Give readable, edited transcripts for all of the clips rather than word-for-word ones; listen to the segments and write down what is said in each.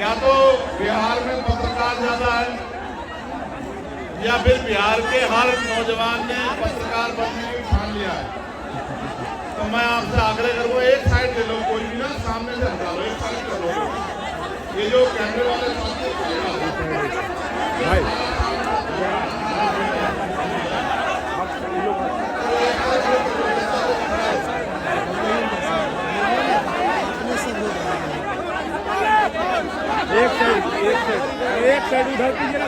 या तो बिहार में पत्रकार ज्यादा है या फिर बिहार के हर नौजवान ने पत्रकार बनने की ठान लिया है। तो मैं आपसे आग्रह करूंगा, एक साइड ले लो, कोई भी ना सामने से हटा लो, एक साइड कर लो। ये जो कैमरे वाले एक साइड उधर कीजिए ना।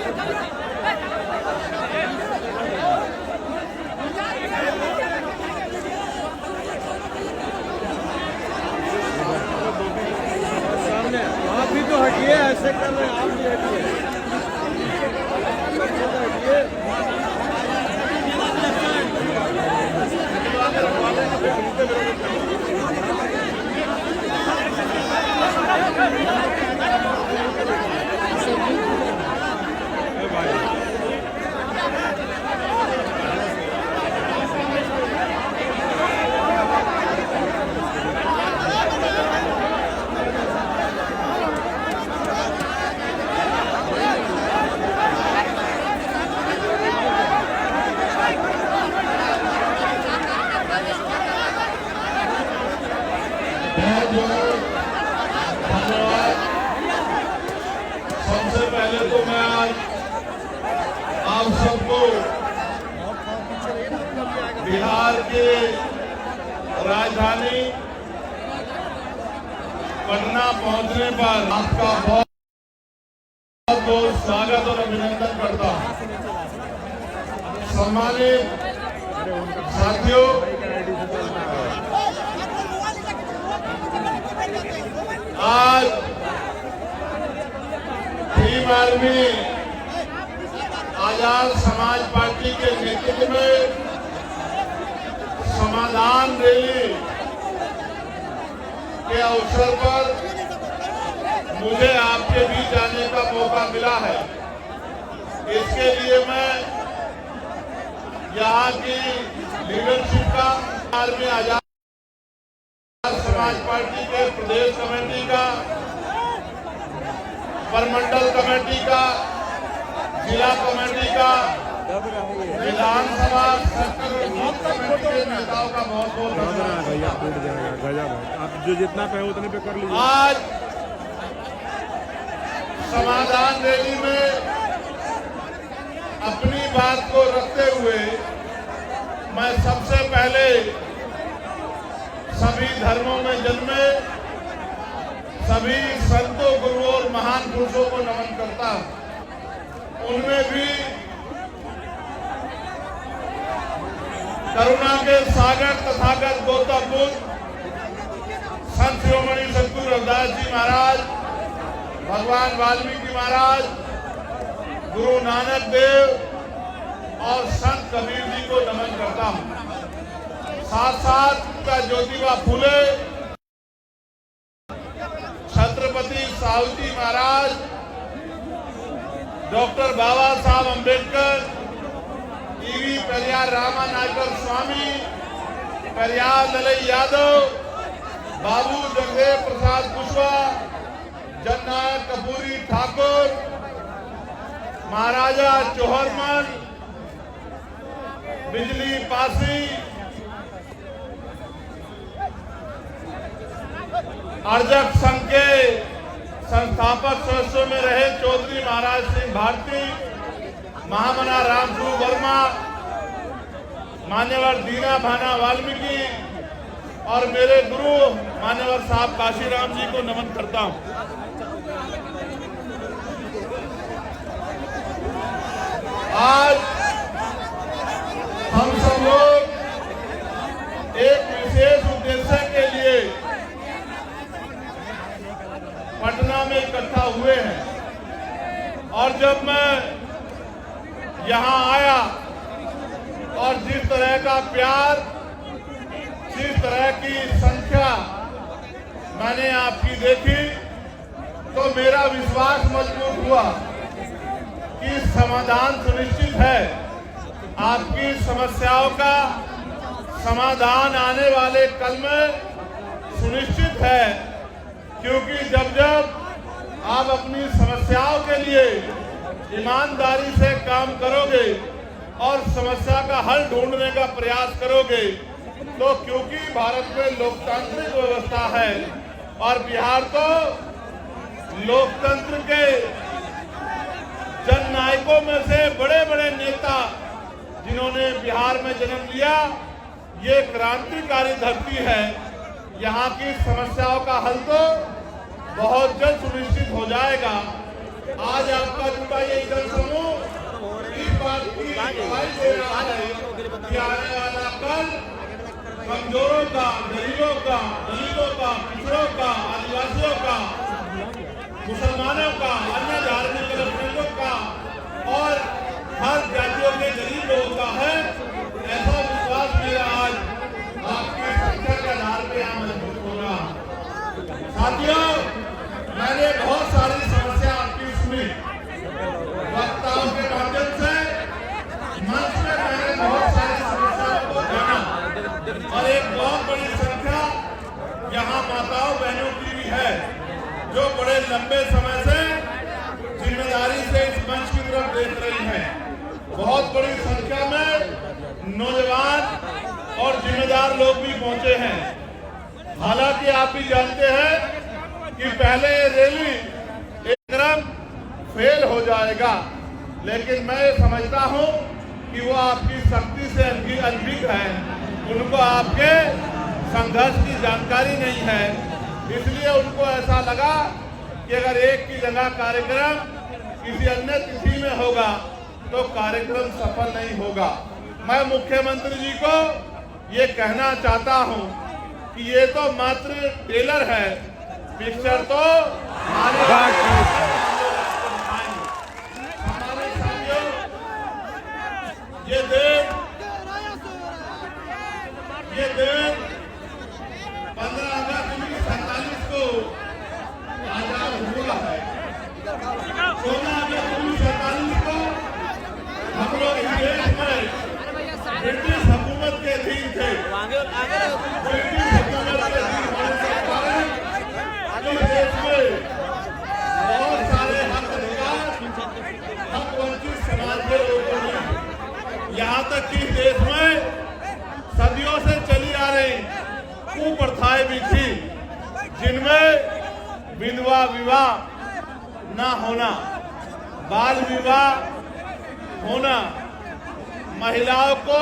सामने आप भी तो हटिए, ऐसे कर रहे हैं, आप भी हटिए। सबसे पहले तो मैं आज आप सबको बिहार के राजधानी पटना पहुंचने पर आपका बहुत बहुत स्वागत और अभिनंदन करता हूं। सम्मानित साथियों, आज भीम आर्मी आजाद समाज पार्टी के नेतृत्व में समाधान रैली के अवसर पर मुझे आपके बीच आने का मौका मिला है। इसके लिए मैं यहाँ की लीडरशिप का, आर्मी आजाद समाज पार्टी के प्रदेश कमेटी का, परमंडल कमेटी का, जिला कमेटी का, विधानसभा कमेटी के नेताओं का बहुत बहुत धन्यवाद। आप जो जितना कहे उतने पे कर लीजिए। आज समाधान रैली में अपनी बात को रखते हुए मैं सबसे पहले सभी धर्मों में जन्मे सभी संतों, गुरुओं और महान पुरुषों को नमन करता हूं। उनमें भी करुणा के सागर तथागत गौतम बुद्ध, संत शिरोमणि सद्गुरु रविदास जी महाराज, भगवान वाल्मीकि महाराज, गुरु नानक देव और संत कबीर जी को नमन करता हूं। साथ साथ ज्योतिबा फूले, छत्रपति साहूजी महाराज, डॉक्टर बाबा साहब अम्बेडकर, ईवी पेरियार रामानायकर स्वामी, पेरियार ललई यादव, बाबू जगदेव प्रसाद कुशवाहा, जननायक कपूरी ठाकुर, महाराजा चौहरमल, बिजली पासी, अर्जक संघ के संस्थापक सदस्यों में रहे चौधरी महाराज सिंह भारती, महामना रामसूर वर्मा, मान्यवर दीना भाना वाल्मीकि और मेरे गुरु मान्यवर साहब काशीराम जी को नमन करता हूं। आज हम सब लोग एक विशेष उद्देश्य के लिए पटना में इकट्ठा हुए हैं और जब मैं यहां आया और जिस तरह का प्यार, जिस तरह की संख्या मैंने आपकी देखी तो मेरा विश्वास मजबूत हुआ कि समाधान सुनिश्चित है। आपकी समस्याओं का समाधान आने वाले कल में सुनिश्चित है, क्योंकि जब जब आप अपनी समस्याओं के लिए ईमानदारी से काम करोगे और समस्या का हल ढूंढने का प्रयास करोगे तो क्योंकि भारत में लोकतांत्रिक व्यवस्था है और बिहार तो लोकतंत्र के जननायकों में से बड़े बड़े नेता जिन्होंने बिहार में जन्म लिया, ये क्रांतिकारी धरती है। यहाँ की समस्याओं का हल तो बहुत जल्द सुनिश्चित हो जाएगा। आज आपका जुटा ये जन समूह इस बात की गवाही दे रहा है कि आने वाला कल कमजोरों का, गरीबों का, दलितों का, पिछड़ों का, आदिवासियों का, मुसलमानों का, अन्य धार्मिक अल्पसंख्यकों का और हर जातियों के गरीब लोगों का है। ऐसा विश्वास मेरा आज आपकी संख्या के आधार पर यहाँ मजबूत होगा। साथियों, मैंने बहुत सारी समस्या आपकी सुनी, वक्ताओं के माध्यम से मंच में मैंने बहुत सारी समस्याओं को जाना और एक बहुत बड़ी संख्या यहाँ माताओं बहनों की भी है जो बड़े लंबे समय से जिम्मेदारी से इस मंच की तरफ देख रही हैं। बहुत बड़ी संख्या में नौजवान और जिम्मेदार लोग भी पहुंचे हैं। हालांकि आप भी जानते हैं कि पहले ये रैली एकदम फेल हो जाएगा, लेकिन मैं समझता हूं कि वो आपकी शक्ति से अनभिज्ञ है, उनको आपके संघर्ष की जानकारी नहीं है, इसलिए उनको ऐसा लगा कि अगर एक की जगह कार्यक्रम किसी अन्य तिथि में होगा तो कार्यक्रम सफल नहीं होगा। मैं मुख्यमंत्री जी को ये कहना चाहता हूं कि ये तो मात्र ट्रेलर है, पिक्चर तो हमारे साथियों, ये देश 15 अगस्त 1947 को आजाद हुआ है। 16 अगस्त 1947 को हम लोग इस देश में ब्रिटिश हुकूमत के अधीन थे। ब्रिटिश हुकूमत के अधीन होने के कारण इस देश में बहुत सारे हक अधिकार हक वंचित समाज के लोगों ने, यहाँ तक कि देश में सदियों से चली आ रही कुप्रथाएं भी थी, जिनमें विधवा विवाह न होना, बाल विवाह होना, महिलाओं को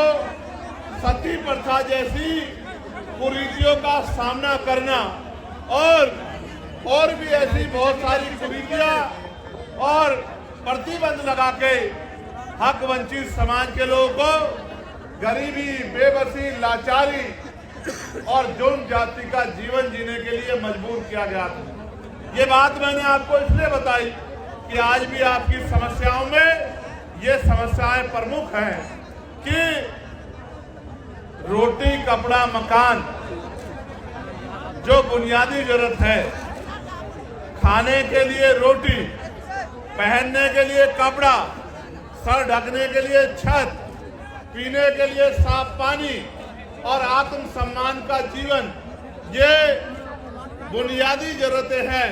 सती प्रथा जैसी कुरीतियों का सामना करना और भी ऐसी बहुत सारी कुरीतियां और प्रतिबंध लगा के हक वंचित समाज के लोगों को गरीबी, बेबसी, लाचारी और जौन जाति का जीवन जीने के लिए मजबूर किया गया था। ये बात मैंने आपको इसलिए बताई कि आज भी आपकी समस्याओं में ये समस्याएं प्रमुख हैं कि रोटी, कपड़ा, मकान जो बुनियादी जरूरत है, खाने के लिए रोटी, पहनने के लिए कपड़ा, सर ढकने के लिए छत, पीने के लिए साफ पानी और आत्म सम्मान का जीवन, ये बुनियादी जरूरतें हैं।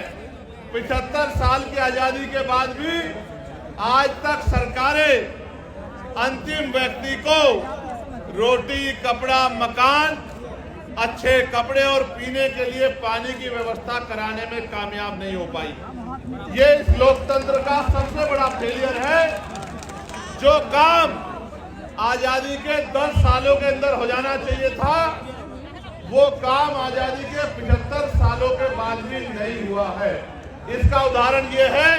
75 साल की आजादी के बाद भी आज तक सरकारें अंतिम व्यक्ति को रोटी, कपड़ा, मकान, अच्छे कपड़े और पीने के लिए पानी की व्यवस्था कराने में कामयाब नहीं हो पाई। ये इस लोकतंत्र का सबसे बड़ा फेलियर है। जो काम आजादी के 10 सालों के अंदर हो जाना चाहिए था, वो काम आजादी के 75 सालों के बाद भी नहीं हुआ है। इसका उदाहरण ये है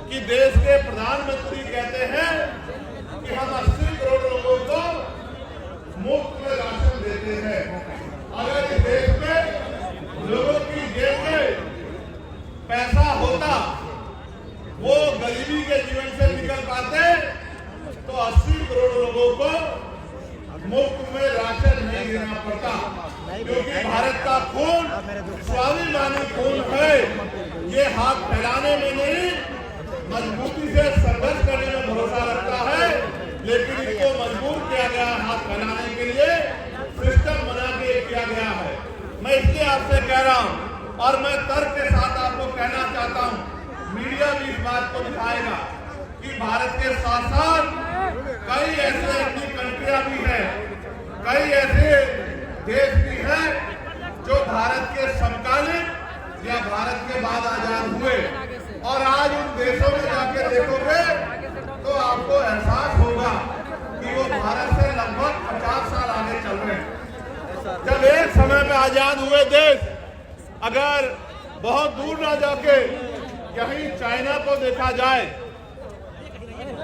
कि देश के प्रधानमंत्री कहते हैं कि हम 80 करोड़ लोगों को मुफ्त में राशन देते हैं। अगर इस देश में लोगों की जेब में पैसा होता, वो गरीबी के जीवन से निकल पाते, तो 80 करोड़ लोगों को मुफ्त में राशन नहीं देना पड़ता। क्योंकि भारत का खून स्वाभिमानी खून है। ये हाथ फैलाने में नहीं, मजबूती से संघर्ष करने में भरोसा रखता है, लेकिन इसको मजबूर किया गया हाथ फैलाने के लिए, सिस्टम बना के किया गया है। मैं इसलिए आपसे कह रहा हूं और मैं तर्क के साथ आपको कहना चाहता हूं बात को दिखाएगा कि भारत के साथ साथ कई ऐसे अपनी कंट्रियां भी हैं, कई ऐसे देश भी हैं जो भारत के समकालीन या भारत के बाद आजाद हुए, और आज उन देशों में जाके देखोगे तो आपको एहसास होगा कि वो भारत से लगभग 50 साल आगे चल रहे हैं। जब एक समय में आजाद हुए देश अगर बहुत दूर ना जाके यहीं चाइना को देखा जाए,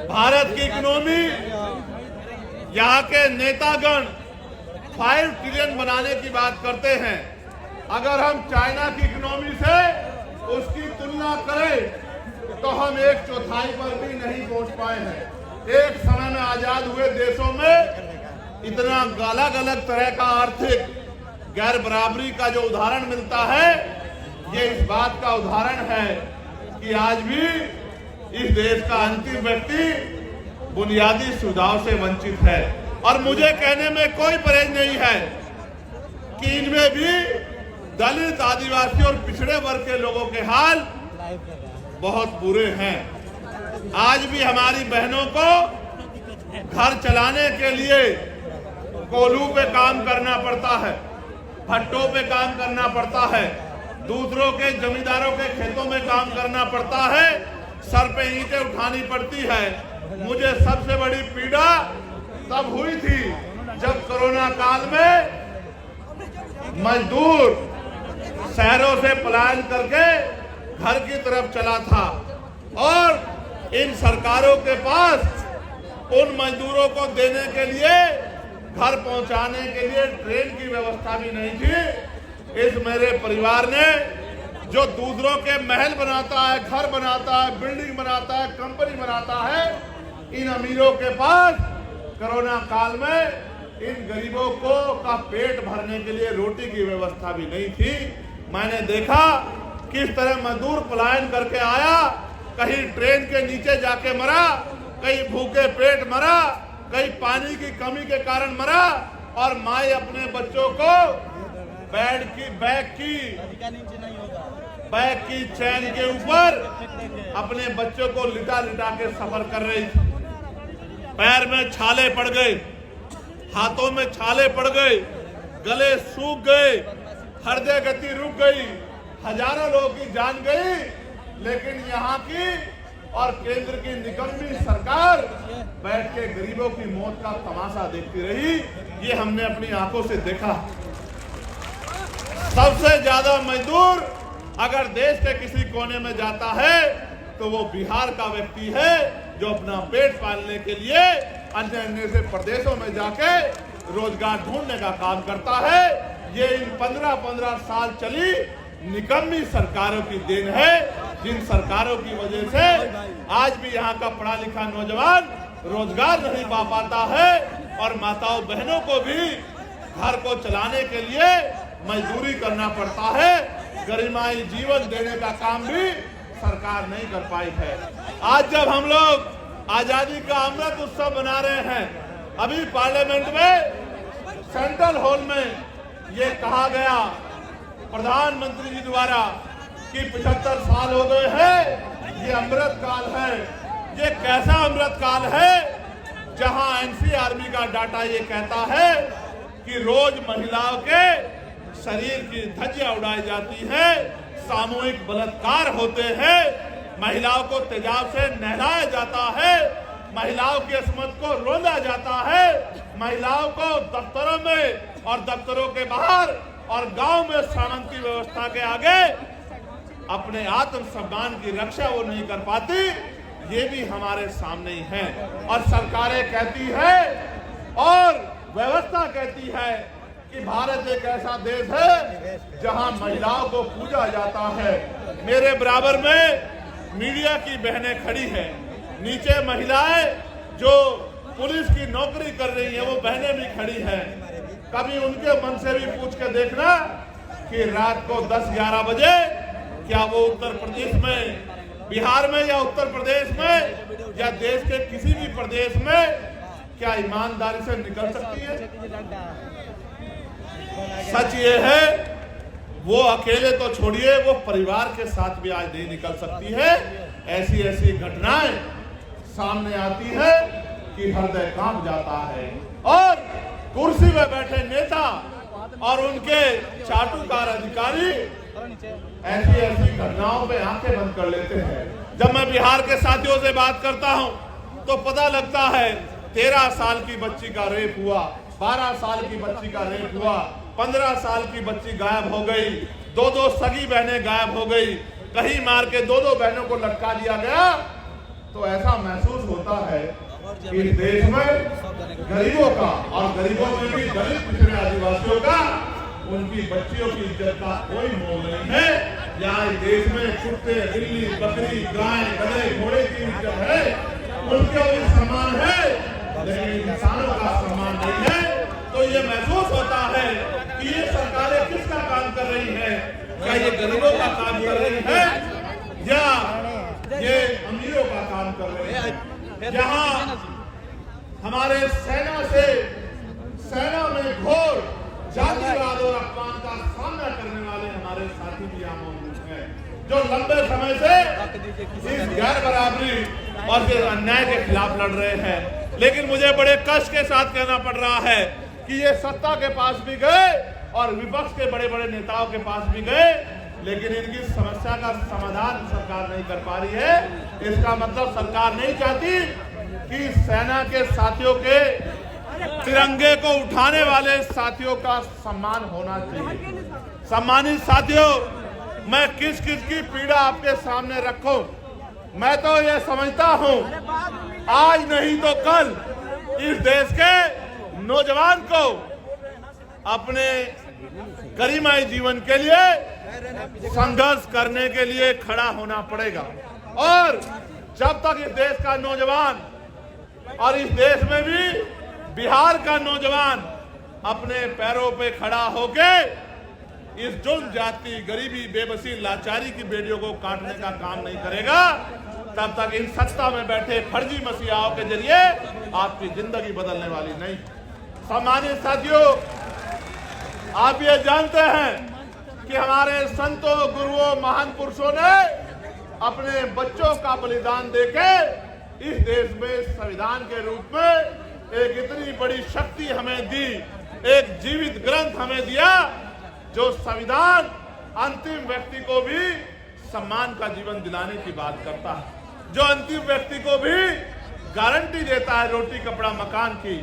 भारत की इकोनॉमी, यहाँ के नेतागण 5 ट्रिलियन बनाने की बात करते हैं। अगर हम चाइना की इकोनॉमी से उसकी तुलना करें तो हम 1/4 पर भी नहीं पहुंच पाए हैं। एक समय में आजाद हुए देशों में इतना अलग अलग तरह का आर्थिक गैर बराबरी का जो उदाहरण मिलता है, ये इस बात का उदाहरण है कि आज भी इस देश का अंतिम व्यक्ति बुनियादी सुविधाओं से वंचित है। और मुझे कहने में कोई परहेज नहीं है कि इनमें भी दलित, आदिवासी और पिछड़े वर्ग के लोगों के हाल बहुत बुरे हैं। आज भी हमारी बहनों को घर चलाने के लिए कोल्हू पे काम करना पड़ता है, भट्टों पे काम करना पड़ता है, दूसरों के जमींदारों के खेतों में काम करना पड़ता है, सर पे ईंटें उठानी पड़ती है। मुझे सबसे बड़ी पीड़ा तब हुई थी जब कोरोना काल में मजदूर शहरों से पलायन करके घर की तरफ चला था, और इन सरकारों के पास उन मजदूरों को देने के लिए, घर पहुंचाने के लिए ट्रेन की व्यवस्था भी नहीं थी। इस मेरे परिवार ने जो दूसरों के महल बनाता है, घर बनाता है, बिल्डिंग बनाता है, कंपनी बनाता है, इन अमीरों के पास कोरोना काल में इन गरीबों को का पेट भरने के लिए रोटी की व्यवस्था भी नहीं थी। मैंने देखा किस तरह मजदूर पलायन करके आया, कहीं ट्रेन के नीचे जाके मरा, कहीं भूखे पेट मरा, कहीं पानी की कमी के कारण मरा, और माए अपने बच्चों को बैग की चैन के ऊपर अपने बच्चों को लिटा लिटा के सफर कर रही थी। पैर में छाले पड़ गए, हाथों में छाले पड़ गए, गले सूख गए, हृदय गति रुक गई, हजारों लोगों की जान गई। लेकिन यहाँ की और केंद्र की निकम्मी सरकार बैठ के गरीबों की मौत का तमाशा देखती रही। ये हमने अपनी आंखों से देखा। सबसे ज्यादा मजदूर अगर देश के किसी कोने में जाता है तो वो बिहार का व्यक्ति है, जो अपना पेट पालने के लिए अन्य अन्य से प्रदेशों में जाके रोजगार ढूंढने का काम करता है। ये इन 15-15 साल चली निकम्मी सरकारों की देन है, जिन सरकारों की वजह से आज भी यहाँ का पढ़ा लिखा नौजवान रोजगार नहीं पा पाता है, और माताओं बहनों को भी घर को चलाने के लिए मजदूरी करना पड़ता है। गरिमाई जीवन देने का काम भी सरकार नहीं कर पाई है। आज जब हम लोग आजादी का अमृत उत्सव मना रहे हैं, अभी पार्लियामेंट में सेंट्रल हॉल में ये कहा गया प्रधानमंत्री जी द्वारा कि 75 साल हो गए हैं, ये अमृत काल है। ये कैसा अमृत काल है जहां एनसीआरबी का डाटा ये कहता है कि रोज महिलाओं के शरीर की धज्जियां उड़ाई जाती है, सामूहिक बलात्कार होते हैं, महिलाओं को तेजाब से नहलाया जाता है, महिलाओं की अस्मत को रोंदा जाता है, महिलाओं को दफ्तरों में और दफ्तरों के बाहर और गांव में सामंती व्यवस्था के आगे अपने आत्म सम्मान की रक्षा वो नहीं कर पाती। ये भी हमारे सामने ही है। और सरकारें कहती है और व्यवस्था कहती है कि भारत एक ऐसा देश है जहां महिलाओं को पूजा जाता है। मेरे बराबर में मीडिया की बहनें खड़ी हैं, नीचे महिलाएं जो पुलिस की नौकरी कर रही हैं वो बहनें भी खड़ी हैं। कभी उनके मन से भी पूछ के देखना कि रात को 10-11 बजे क्या वो उत्तर प्रदेश में, बिहार में या उत्तर प्रदेश में या देश के किसी भी प्रदेश में क्या ईमानदारी से निकल सकती है? सच ये है वो अकेले तो छोड़िए, वो परिवार के साथ भी आज नहीं निकल सकती है। ऐसी ऐसी घटनाएं सामने आती है कि हृदय कांप जाता है। और कुर्सी में बैठे नेता और उनके चाटुकार अधिकारी ऐसी ऐसी घटनाओं पे आंखें बंद कर लेते हैं। जब मैं बिहार के साथियों से बात करता हूं तो पता लगता है 13 साल की बच्ची का रेप हुआ, 12 साल की बच्ची का रेप हुआ, 15 साल की बच्ची गायब हो गई, 2 सगी बहनें गायब हो गई, कहीं मार के 2 बहनों को लटका दिया गया। तो ऐसा महसूस होता है कि देश में गरीबों का, और गरीबों में भी दलित पिछड़े आदिवासियों का, उनकी बच्चियों की इज्जत का कोई मोल नहीं है। यहाँ देश में कुत्ते, बिल्ली, बकरी, गाय, गधे, घोड़े की इज्जत है, उनका भी सम्मान है, लेकिन इंसानों का सम्मान नहीं है। तो ये महसूस होता है कि ये सरकारें किसका काम कर रही है? क्या ये गरीबों का काम कर रही है या ये अमीरों का काम कर रही है? जहाँ हमारे सेना में घोर जातिवाद और अपमान का सामना करने वाले हमारे साथी भी यहाँ मौजूद हैं, जो लंबे समय से इस गैर बराबरी और फिर अन्याय के खिलाफ लड़ रहे हैं। लेकिन मुझे बड़े कष्ट के साथ कहना पड़ रहा है कि ये सत्ता के पास भी गए और विपक्ष के बड़े बड़े नेताओं के पास भी गए, लेकिन इनकी समस्या का समाधान सरकार नहीं कर पा रही है। इसका मतलब सरकार नहीं चाहती कि सेना के साथियों के तिरंगे को उठाने वाले साथियों का सम्मान होना चाहिए। सम्मानित साथियों, मैं किस किस की पीड़ा आपके सामने रखूं? मैं तो ये समझता हूं आज नहीं तो कल इस देश के नौजवान को अपने गरिमाई जीवन के लिए संघर्ष करने के लिए खड़ा होना पड़ेगा। और जब तक इस देश का नौजवान और इस देश में भी बिहार का नौजवान अपने पैरों पे खड़ा होके इस जुल्म, जाति, गरीबी, बेबसी, लाचारी की बेड़ियों को काटने का काम नहीं करेगा, तब तक इन सत्ता में बैठे फर्जी मसीहाओं के जरिए आपकी जिंदगी बदलने वाली नहीं। सम्मानित साथियों, आप ये जानते हैं कि हमारे संतों, गुरुओं, महान पुरुषों ने अपने बच्चों का बलिदान देके इस देश में संविधान के रूप में एक इतनी बड़ी शक्ति हमें दी, एक जीवित ग्रंथ हमें दिया जो संविधान अंतिम व्यक्ति को भी सम्मान का जीवन दिलाने की बात करता है, जो अंतिम व्यक्ति को भी गारंटी देता है रोटी, कपड़ा, मकान की,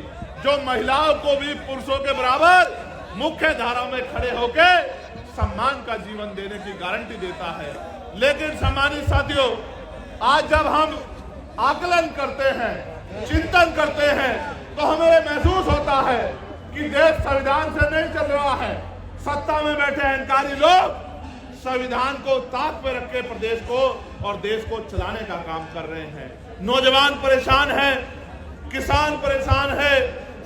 जो महिलाओं को भी पुरुषों के बराबर मुख्य धारा में खड़े होकर सम्मान का जीवन देने की गारंटी देता है। लेकिन सम्मानित साथियों, आज जब हम आकलन करते हैं, चिंतन करते हैं, तो हमें महसूस होता है कि देश संविधान से नहीं चल रहा है। सत्ता में बैठे अहंकारी लोग संविधान को ताक पे रख के प्रदेश को और देश को चलाने का काम कर रहे हैं। नौजवान परेशान है, किसान परेशान है,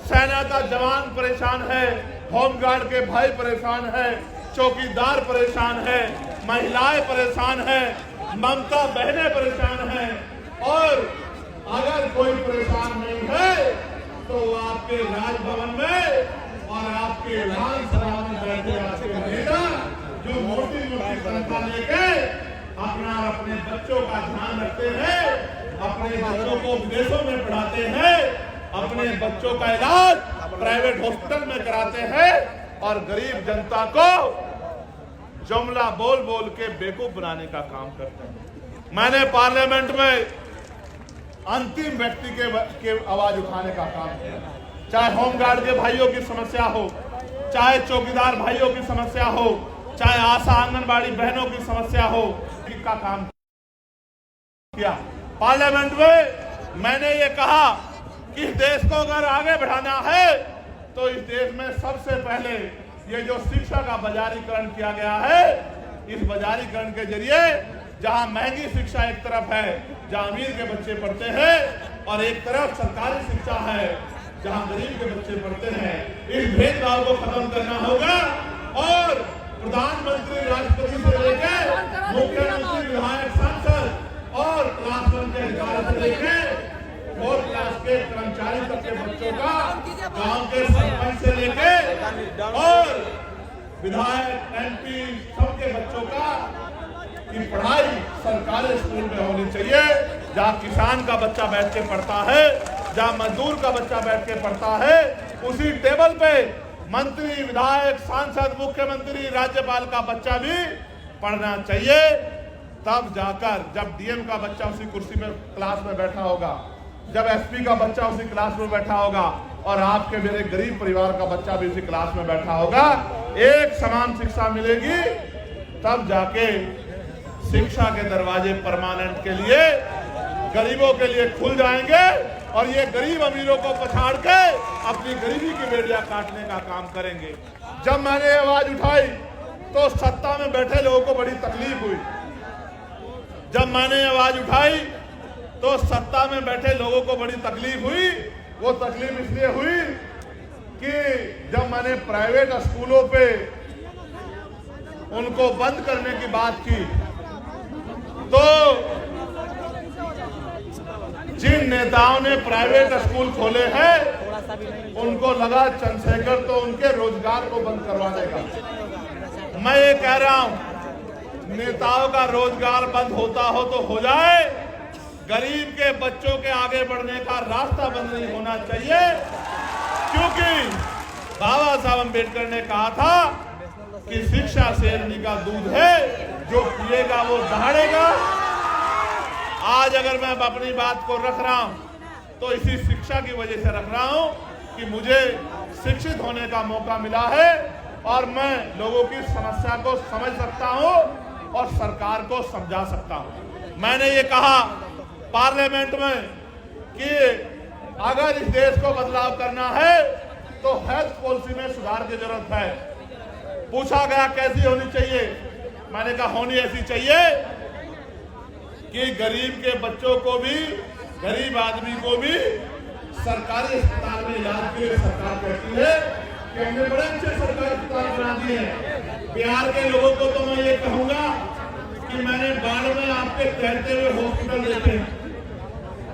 सेना का जवान परेशान है, होमगार्ड के भाई परेशान है, चौकीदार परेशान है, महिलाएं परेशान है, ममता बहनें परेशान है। और अगर कोई परेशान नहीं है तो आपके राजभवन में और आपके विधानसभा में बैठे आपके नेता जो मोटी मोटी तनख्वाह लेके अपने बच्चों का ध्यान रखते हैं, अपने बच्चों को विदेशों में पढ़ाते हैं, अपने बच्चों का इलाज प्राइवेट हॉस्पिटल में कराते हैं और गरीब जनता को जुमला बोल बोल के बेवकूफ बनाने का काम करते हैं। मैंने पार्लियामेंट में अंतिम व्यक्ति के आवाज उठाने का काम किया, चाहे होमगार्ड के भाइयों की समस्या हो, चाहे चौकीदार भाइयों की समस्या हो, चाहे आशा आंगनबाड़ी बहनों की समस्या हो, का काम किया। पार्लियामेंट में मैंने ये कहा कि इस देश को अगर आगे बढ़ाना है तो इस देश में सबसे पहले ये जो शिक्षा का बाजारीकरण किया गया है, इस बाजारीकरण के जरिए जहां महंगी शिक्षा एक तरफ है, जहां अमीर के बच्चे पढ़ते हैं, और एक तरफ सरकारी शिक्षा है जहां गरीब के बच्चे पढ़ते हैं, इस भेदभाव को खत्म करना होगा। और प्रधानमंत्री, राष्ट्रपति से लेकर मुख्यमंत्री, विधायक, सांसद और क्लास 1 के अधिकारी से लेकर 4 क्लास के कर्मचारी तक के बच्चों का गांव के सरपंच से लेकर और विधायक, MP सबके बच्चों का की पढ़ाई सरकारी स्कूल में होनी चाहिए, जहाँ किसान का बच्चा बैठ के पढ़ता है, जहाँ मजदूर का बच्चा बैठ के पढ़ता है, उसी टेबल पे मंत्री, विधायक, सांसद, मुख्यमंत्री, राज्यपाल का बच्चा भी पढ़ना चाहिए। तब जाकर जब डीएम का बच्चा उसी कुर्सी में क्लास में बैठा होगा, जब एसपी का बच्चा उसी क्लास में बैठा होगा और आपके मेरे गरीब परिवार का बच्चा भी उसी क्लास में बैठा होगा, एक समान शिक्षा मिलेगी, तब जाके शिक्षा के दरवाजे परमानेंट के लिए गरीबों के लिए खुल जाएंगे और ये गरीब अमीरों को पछाड़ के अपनी गरीबी की बेड़ियां काटने का काम करेंगे। जब मैंने आवाज उठाई तो सत्ता में बैठे लोगों को बड़ी तकलीफ हुई। जब मैंने आवाज उठाई तो सत्ता में बैठे लोगों को बड़ी तकलीफ हुई। वो तकलीफ इसलिए हुई कि जब मैंने प्राइवेट स्कूलों पे उनको बंद करने की बात की तो जिन नेताओं ने प्राइवेट स्कूल खोले हैं उनको लगा चंद्रशेखर तो उनके रोजगार को बंद करवा देगा। मैं ये कह रहा हूं, नेताओं का रोजगार बंद होता हो तो हो जाए, गरीब के बच्चों के आगे बढ़ने का रास्ता बंद नहीं होना चाहिए। क्योंकि बाबा साहब अम्बेडकर ने कहा था कि शिक्षा शेरनी का दूध है, जो पिएगा वो दहाड़ेगा। आज अगर मैं अपनी बात को रख रहा हूं तो इसी शिक्षा की वजह से रख रहा हूं कि मुझे शिक्षित होने का मौका मिला है और मैं लोगों की समस्या को समझ सकता हूं और सरकार को समझा सकता हूं। मैंने ये कहा पार्लियामेंट में कि अगर इस देश को बदलाव करना है तो हेल्थ पॉलिसी में सुधार की जरूरत है। पूछा गया कैसी होनी चाहिए, मैंने कहा होनी ऐसी चाहिए कि गरीब के बच्चों को भी, गरीब आदमी को भी सरकारी अस्पताल में इलाज के लिए सरकार कहती है कि हमने बड़े अच्छे सरकारी अस्पताल बना दिए हैं। बिहार के लोगों को तो मैं ये कहूंगा कि मैंने बाढ़ में आपके तैरते हुए हॉस्पिटल देखे हैं।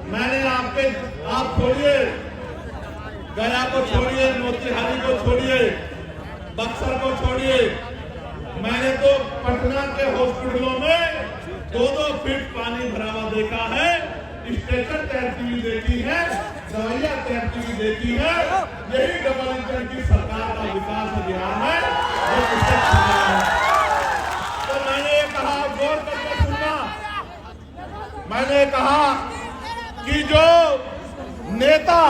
मैंने आप छोड़िए, गया को छोड़िए, मोतिहारी को छोड़िए, बक्सर को छोड़िए, मैंने तो पटना के हॉस्पिटलों में 2-2 फीट पानी भरा हुआ देखा है, स्ट्रेचर तैरती हुई देखी है, दवाइयां तैरती हुई देखी है। यही डबल इंजन की सरकार का विकास अभियान है जो उससे छुड़ा है। तो मैंने ये कहा, गौर करके सुनना, मैंने कहा कि जो नेता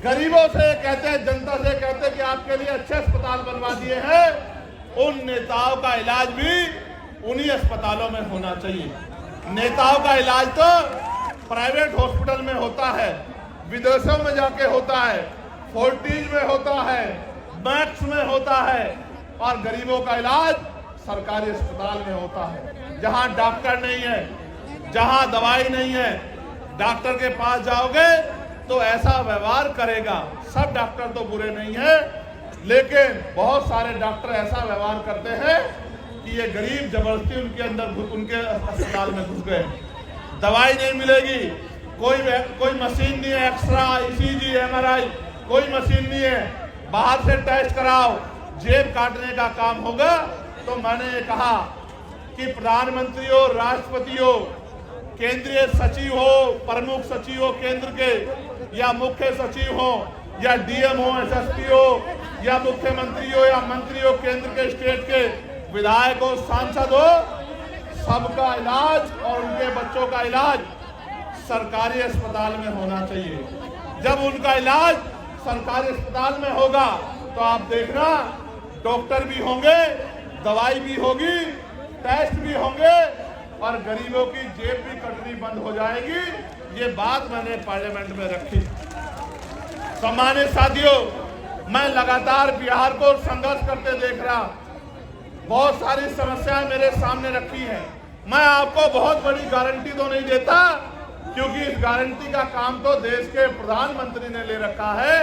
गरीबों से कहते हैं, जनता से कहते हैं कि आपके लिए अच्छे अस्पताल बनवा दिए हैं, उन नेताओं का इलाज भी उन्हीं अस्पतालों में होना चाहिए। नेताओं का इलाज तो प्राइवेट हॉस्पिटल में होता है, विदेशों में जाके होता है, फोर्टिज में होता है, मैक्स में होता है, और गरीबों का इलाज सरकारी अस्पताल में होता है, जहां डॉक्टर नहीं है, जहां दवाई नहीं है। डॉक्टर के पास जाओगे तो ऐसा व्यवहार करेगा। सब डॉक्टर तो बुरे नहीं है, लेकिन बहुत सारे डॉक्टर ऐसा व्यवहार करते हैं कि ये गरीब जबरदस्ती उनके अंदर, उनके अस्पताल में घुस गए। दवाई नहीं मिलेगी, कोई मशीन नहीं है, एक्सरा, ECG, MRI, कोई मशीन नहीं है, बाहर से टेस्ट कराओ, जेब काटने का काम होगा। तो मैंने कहा कि प्रधानमंत्री हो, राष्ट्रपति हो, केंद्रीय सचिव हो, प्रमुख सचिव हो केंद्र के, या मुख्य सचिव हो, या DM हो, SSP हो, या मुख्यमंत्री हो, या मंत्री हो केंद्र के, स्टेट के, विधायक हो, सांसद हो, सबका इलाज और उनके बच्चों का इलाज सरकारी अस्पताल में होना चाहिए। जब उनका इलाज सरकारी अस्पताल में होगा तो आप देखना डॉक्टर भी होंगे, दवाई भी होगी, टेस्ट भी होंगे और गरीबों की जेब भी कटनी बंद हो जाएगी। ये बात मैंने पार्लियामेंट में रखी। सम्मानित साथियों, मैं लगातार बिहार को संघर्ष करते देख रहा, बहुत सारी समस्याएं मेरे सामने रखी हैं। मैं आपको बहुत बड़ी गारंटी तो नहीं देता, क्योंकि इस गारंटी का काम तो देश के प्रधानमंत्री ने ले रखा है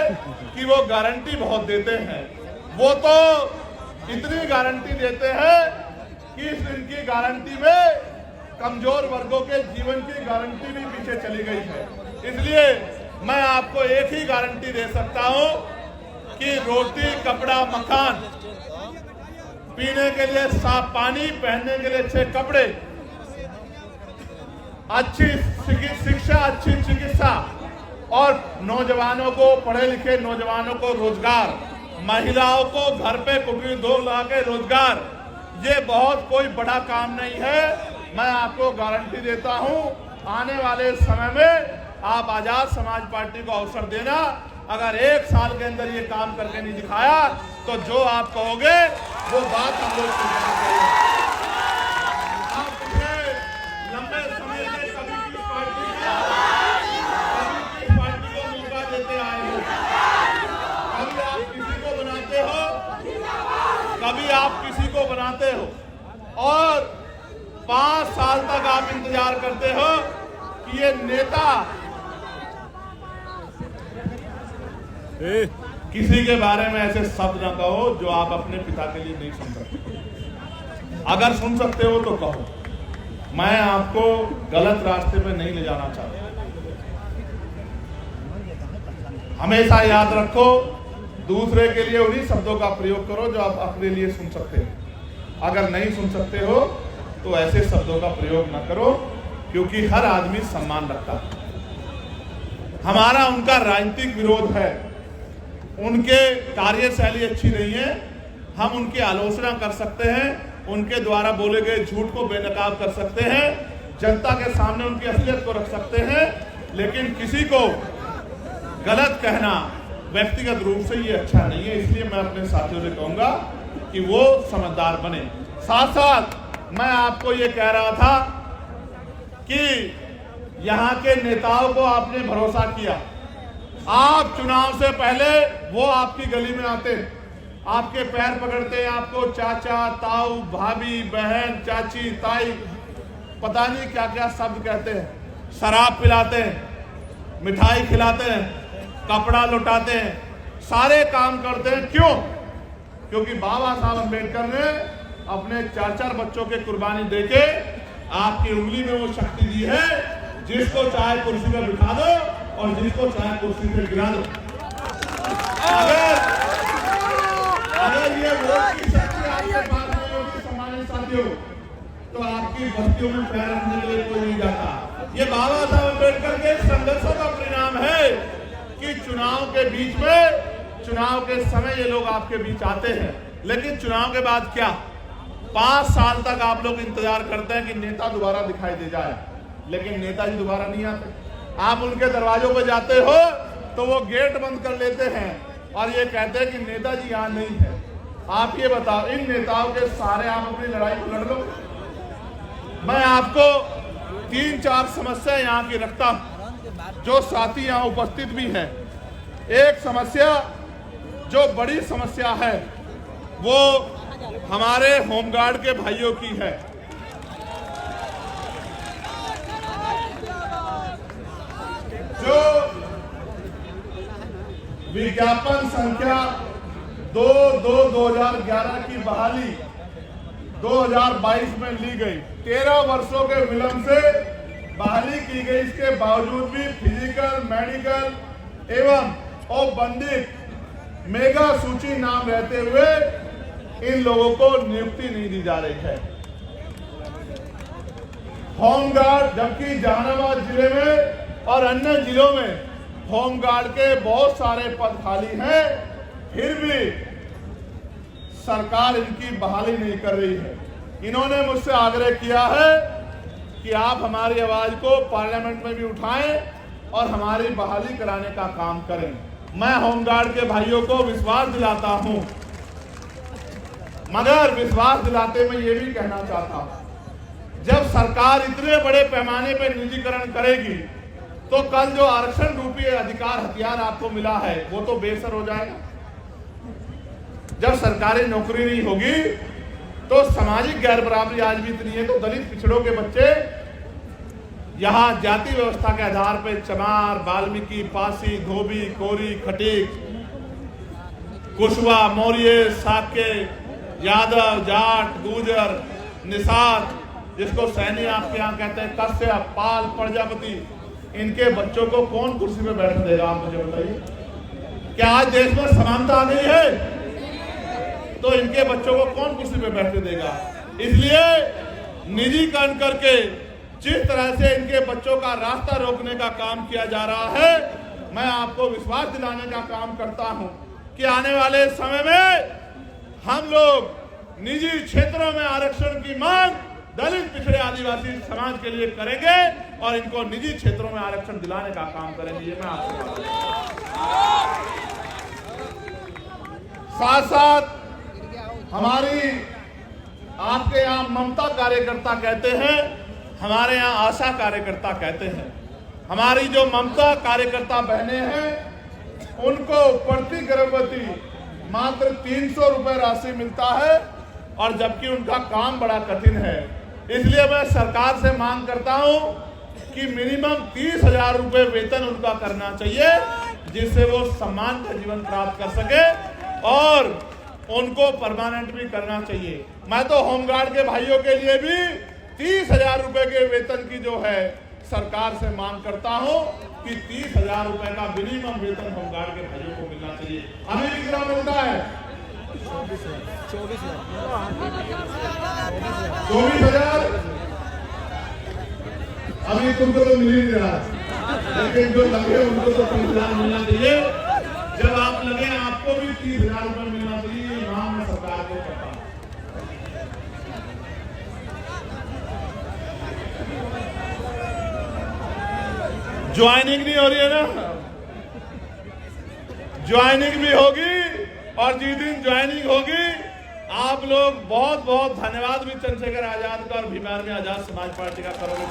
कि वो गारंटी बहुत देते हैं। वो तो इतनी गारंटी देते हैं कि इनकी गारंटी में कमजोर वर्गों के जीवन की गारंटी भी पीछे चली गई है। इसलिए मैं आपको एक ही गारंटी दे सकता हूं कि रोटी, कपड़ा, मकान पीने के लिए साफ पानी, पहनने के लिए अच्छे कपड़े, अच्छी शिक्षा, अच्छी चिकित्सा और नौजवानों को, पढ़े लिखे नौजवानों को रोजगार, महिलाओं को घर पे कुटीर उद्योग लगा के रोजगार। ये बहुत कोई बड़ा काम नहीं है। मैं आपको गारंटी देता हूं, आने वाले समय में आप आजाद समाज पार्टी को अवसर देना। अगर 1 साल के अंदर ये काम करके नहीं दिखाया तो जो आप कहोगे वो बात हम लोग करेंगे। आप मुझे लंबे समय से कभी किस पार्टी को मौका देते आए हो? कभी आप किसी को बनाते हो, कभी आप किसी को बनाते हो और 5 साल तक आप इंतजार करते हो कि ये नेता किसी के बारे में ऐसे शब्द ना कहो जो आप अपने पिता के लिए नहीं सुन सकते। अगर सुन सकते हो तो कहो। मैं आपको गलत रास्ते पे नहीं ले जाना चाहता। हमेशा याद रखो, दूसरे के लिए उन्हीं शब्दों का प्रयोग करो जो आप अपने लिए सुन सकते हो। अगर नहीं सुन सकते हो तो ऐसे शब्दों का प्रयोग ना करो, क्योंकि हर आदमी सम्मान रखता है। हमारा उनका राजनीतिक विरोध है, उनके कार्यशैली अच्छी नहीं है। हम उनकी आलोचना कर सकते हैं, उनके द्वारा बोले गए झूठ को बेनकाब कर सकते हैं, जनता के सामने उनकी असलियत को रख सकते हैं, लेकिन किसी को गलत कहना व्यक्तिगत रूप से ये अच्छा नहीं है। इसलिए मैं अपने साथियों से कहूंगा कि वो समझदार बने। साथ साथ मैं आपको ये कह रहा था कि यहाँ के नेताओं को आपने भरोसा किया। आप चुनाव से पहले वो आपकी गली में आते, आपके पैर पकड़ते, आपको चाचा, ताऊ, भाभी, बहन, चाची, ताई, पता नहीं क्या क्या शब्द कहते हैं, शराब पिलाते हैं, मिठाई खिलाते हैं, कपड़ा लुटाते हैं, सारे काम करते हैं। क्यों? क्योंकि बाबा साहब अम्बेडकर ने अपने 4-4 बच्चों के कुर्बानी देके आपकी उंगली में वो शक्ति दी है, जिसको चाहे कुर्सी पर बिठा दो और जिसको चाहे कुर्सी से गिरा दो। अगर ये वोट की शक्ति आपके पास नहीं होगी सम्मानित साथियों, तो आपकी बस्तियों में पैर रखने के लिए कोई नहीं जाता। ये बाबा साहब अम्बेडकर के संघर्षों का परिणाम है कि चुनाव के बीच में, चुनाव के समय ये लोग आपके बीच आते हैं, लेकिन चुनाव के बाद क्या? 5 साल तक आप लोग इंतजार करते हैं कि नेता दोबारा दिखाई दे जाए, लेकिन नेताजी दोबारा नहीं आते। आप उनके दरवाजों पर जाते हो तो वो गेट बंद कर लेते हैं और ये कहते हैं कि नेताजी यहाँ नहीं है। आप ये बताओ, इन नेताओं के सारे आप अपनी लड़ाई को लड़ लो। मैं आपको 3-4 समस्या यहाँ की रखता हूँ, जो साथी यहाँ उपस्थित भी हैं। एक समस्या जो बड़ी समस्या है वो हमारे होमगार्ड के भाइयों की है। जो विज्ञापन संख्या 2/2/2011 की बहाली 2022 में ली गई, 13 वर्षों के विलंब से बहाली की गई। इसके बावजूद भी फिजिकल, मेडिकल एवं औपबंधिक मेगा सूची नाम रहते हुए इन लोगों को नियुक्ति नहीं दी जा रही है। होमगार्ड, जबकि जहानाबाद जिले में और अन्य जिलों में होमगार्ड के बहुत सारे पद खाली हैं, फिर भी सरकार इनकी बहाली नहीं कर रही है। इन्होंने मुझसे आग्रह किया है कि आप हमारी आवाज को पार्लियामेंट में भी उठाएं और हमारी बहाली कराने का काम करें। मैं होमगार्ड के भाइयों को विश्वास दिलाता हूं, मगर विश्वास दिलाते मैं ये भी कहना चाहता हूं, जब सरकार इतने बड़े पैमाने पर निजीकरण करेगी तो कल जो आरक्षण रूपी अधिकार हथियार आपको मिला है वो तो बेसर हो जाएगा। जब सरकारी नौकरी नहीं होगी तो सामाजिक गैर बराबरी आज भी इतनी है, तो दलित पिछड़ों के बच्चे यहाँ जाति व्यवस्था के आधार पर चमार, वाल्मीकि, पासी, धोबी, कोरी, खटीक, कुशवा, मौर्य, साके, यादव, जाट, गुर्जर, निषाद, जिसको सैनी आपके यहाँ कहते हैं, कश्यप, पाल, प्रजापति, इनके बच्चों को कौन कुर्सी पे बैठने देगा? आप मुझे बताइए। क्या आज देश में समानता आ गई है? तो इनके बच्चों को कौन कुर्सी पे बैठने देगा। इसलिए निजीकरण करके जिस तरह से इनके बच्चों का रास्ता रोकने का काम किया जा रहा है, मैं आपको विश्वास दिलाने का काम करता हूं कि आने वाले समय में हम लोग निजी क्षेत्रों में आरक्षण की मांग दलित पिछड़े आदिवासी समाज के लिए करेंगे और इनको निजी क्षेत्रों में आरक्षण दिलाने का काम करेंगे। ये मैं आपको साथ साथ हमारी आपके यहाँ ममता कार्यकर्ता कहते हैं, हमारे यहाँ आशा कार्यकर्ता कहते हैं। हमारी जो ममता कार्यकर्ता बहनें हैं उनको प्रति गर्भवती मात्र 300 रुपए राशि मिलता है और जबकि उनका काम बड़ा कठिन है। इसलिए मैं सरकार से मांग करता हूं कि मिनिमम 30,000 रुपए वेतन उनका करना चाहिए, जिससे वो सम्मान का जीवन प्राप्त कर सके और उनको परमानेंट भी करना चाहिए। मैं तो होमगार्ड के भाइयों के लिए भी 30,000 रुपए के वेतन की जो है सरकार से मांग करता हूं कि 30,000 रुपए का मिनिमम वेतन होमगार्ड के भाइयों को मिलना चाहिए। हमें कितना मिलता है? 24,000। अभी तुमको तो मिल ही नहीं रहा, लेकिन जो लगे उनको तो 30,000 मिलना चाहिए। जब आप लगे आपको भी 30,000 रुपए मिलना चाहिए, ये मांग मैं सरकार को करता हूं। ज्वाइनिंग नहीं हो रही है ना, ज्वाइनिंग भी होगी और जिस दिन ज्वाइनिंग होगी आप लोग बहुत बहुत धन्यवाद भी चंद्रशेखर आजाद का और भीम आर्मी आजाद समाज पार्टी का करोगे।